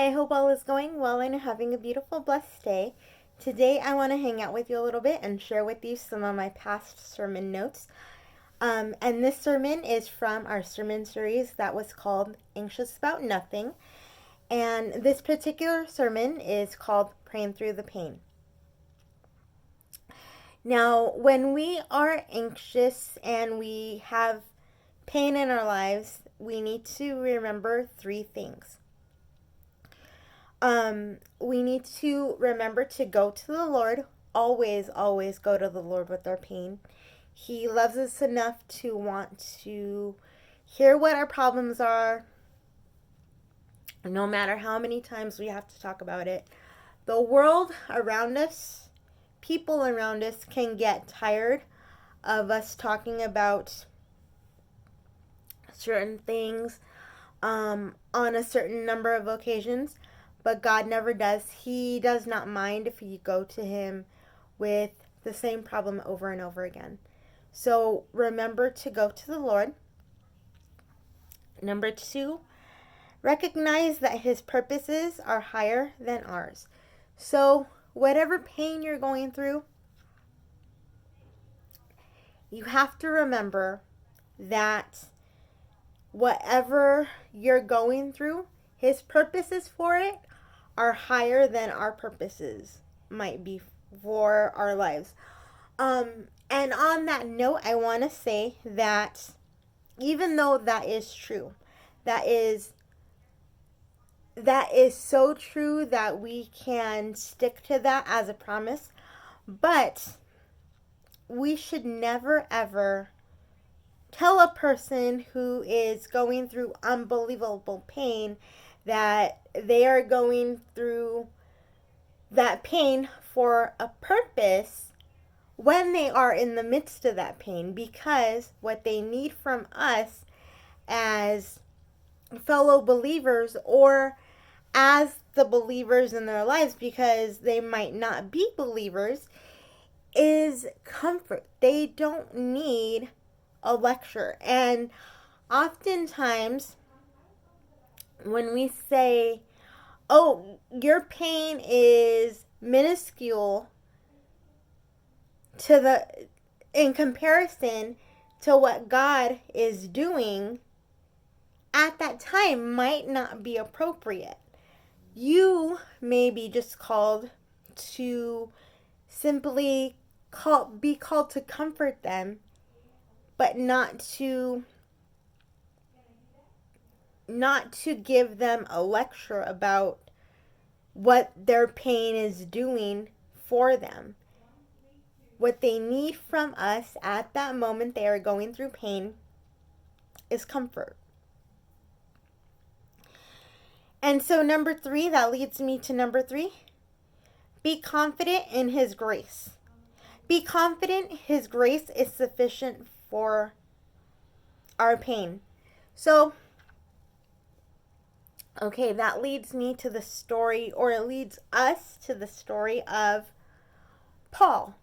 I hope all is going well and having a beautiful, blessed day. Today, I want to hang out with you a little bit and share with you some of my past sermon notes. And this sermon is from our sermon series that was called Anxious About Nothing. And this particular sermon is called Praying Through the Pain. Now, when we are anxious and we have pain in our lives, we need to remember three things. We need to remember to go to the Lord. Always, always go to the Lord with our pain. He loves us enough to want to hear what our problems are, no matter how many times we have to talk about it. The world around us, people around us can get tired of us talking about certain things on a certain number of occasions. But God never does. He does not mind if you go to Him with the same problem over and over again. So remember to go to the Lord. Number 2, recognize that His purposes are higher than ours. So whatever pain you're going through, you have to remember that whatever you're going through, His purposes for it are higher than our purposes might be for our lives. And on that note, I want to say that even though that is true, that is so true that we can stick to that as a promise, but we should never ever tell a person who is going through unbelievable pain that they are going through that pain for a purpose when they are in the midst of that pain, because what they need from us as fellow believers or as the believers in their lives, because they might not be believers, is comfort. They don't need a lecture. And oftentimes when we say, oh, your pain is minuscule in comparison to what God is doing, at that time might not be appropriate. You may be just called to simply be called to comfort them, but not to give them a lecture about what their pain is doing for them. What they need from us at that moment they are going through pain is comfort. And so that leads me to number 3. Be confident in His grace. Be confident His grace is sufficient for our pain. So, okay, that leads me to the story, or it leads us to the story of Paul.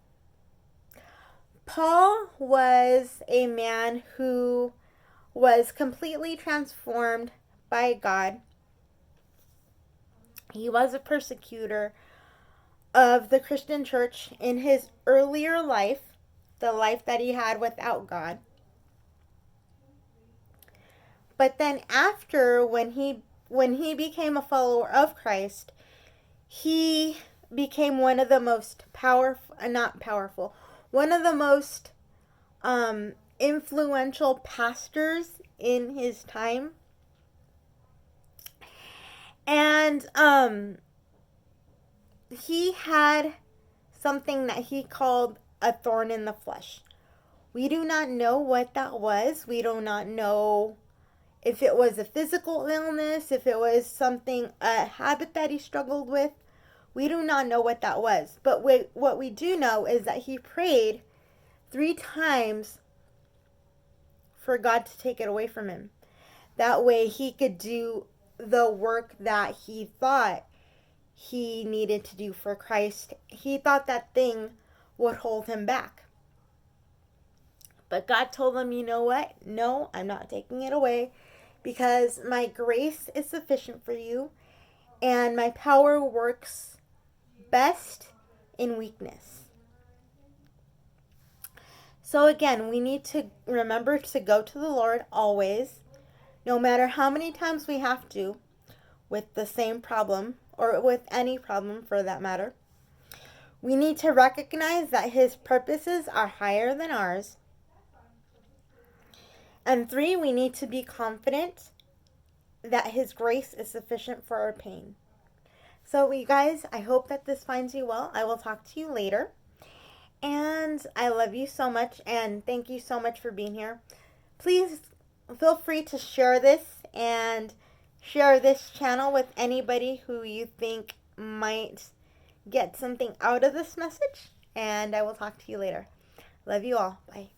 Paul was a man who was completely transformed by God. He was a persecutor of the Christian church in his earlier life, the life that he had without God. But then after, when he became a follower of Christ, he became one of the most one of the most influential pastors in his time. And he had something that he called a thorn in the flesh. We do not know what that was. We do not know if it was a physical illness, if it was a habit that he struggled with. We do not know what that was. But what we do know is that he prayed 3 times for God to take it away from him. That way he could do the work that he thought he needed to do for Christ. He thought that thing would hold him back. But God told him, you know what? No, I'm not taking it away, because my grace is sufficient for you. And my power works best in weakness. So again, we need to remember to go to the Lord always, no matter how many times we have to, with the same problem, or with any problem for that matter. We need to recognize that His purposes are higher than ours. And 3, we need to be confident that His grace is sufficient for our pain. So you guys, I hope that this finds you well. I will talk to you later. And I love you so much, and thank you so much for being here. Please feel free to share this and share this channel with anybody who you think might get something out of this message. And I will talk to you later. Love you all. Bye.